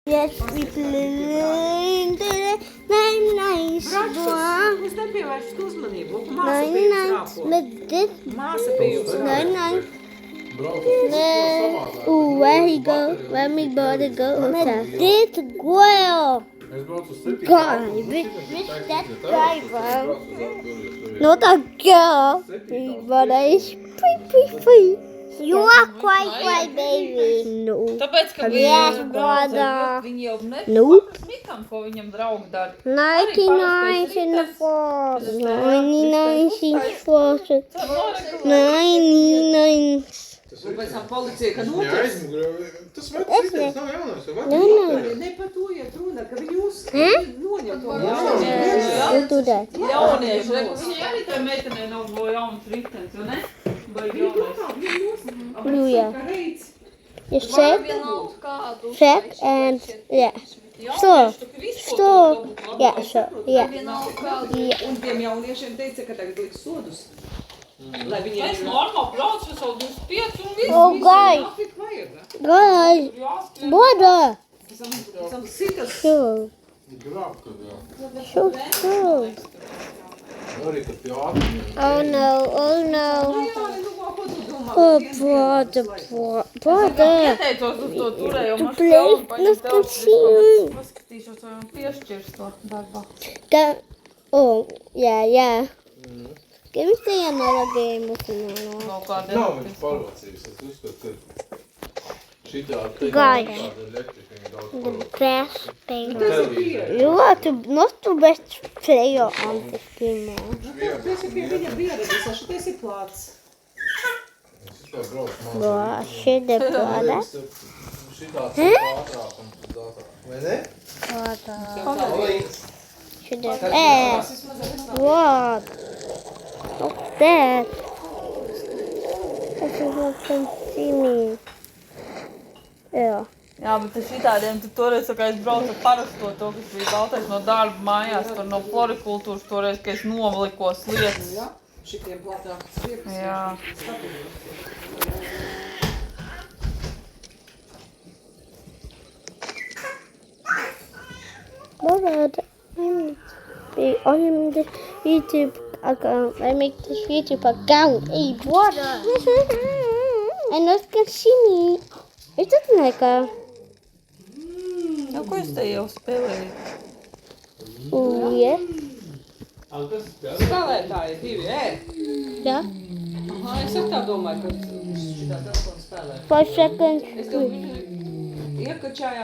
Yes, we playing the nine nice one. Es nepievērstu uzmanību. Nine Māsa bija nice, uzrāpot. but this Māsa bija nine uzrāpot. nice. Ooh, where he go? Where me brother go? This girl. Guy, which that guy, bro? Not a girl. But it's free. You are quite baby. No. Tāpēc, ka Yes, viņi brother. viņi jau Nope. smitām, ko viņam draugi dara. 99 in the forest. 99 in the forest. 99. Un pēc tam policija, ka noķers. Tas vecs citens nav jaunais, vai No, no. Ne par to iet runa, ka viņi noņem to You do that. Jaunieši, viņi arī tā meitenē nav jaunas ritenis, vai ne? Vai jaunais. Hallelujah. You Vai check, vienalga kādu. check, and yeah. Jaunieši, tu visu kaut Stop. ko dabūt Yeah, labāk. sure. Yeah. Vienalga kādu. Un tiem jauniešiem teica, ka tagad liks sodus. Lai Mēs viņiem normāli brauc uz savu 25 un visu. Oh, guys. Nafik vajag. Guys, Jāskrien. brother. Pēc tam sitas. Sure. grābtu, jā. Sure. Arī tad pie ātrumiem. Oh no, oh no. Oh, Oh, brother. Ieteicos uz to turējumu. Tu play, let's continue. Paskatīšos, vai man piešķirs to darbā. That, oh, yeah. Give me another game with me. Nav kāda Nav viņš parocījis, es uzskatu, ka šitā Guys. tāda elektrika viņa daudz The parocījis. best player. Televīzija. You are not the best player on the game. Tu esi pie viņa pieredzes, šitais ir plāts. Šitā brauc maz. Wow, shit, the brother. Šitā cik ātrāk un tad ātrāk. Vai ne? Shit, the what? What's that? This is not can see me. Yeah. Jā, bet šitādiem tu toreiz, kad es braucu ar parasto to, kas bija baltais no darba mājās, tur no florikultūras toreiz, ka es novalikos lietas. Ja, šitiem platāk stiepas. Jā. Brother, I'm the YouTube account. I make this YouTube account. Hey, brother. And not can see me. Is that like a... Jā, ko es te jau spēlēju? Oh, yeah. Spēlētāji divi, Yeah. Aha, es ar tā domāju, ka šitā telefona spēlē. 5 seconds. Es tev iekačāju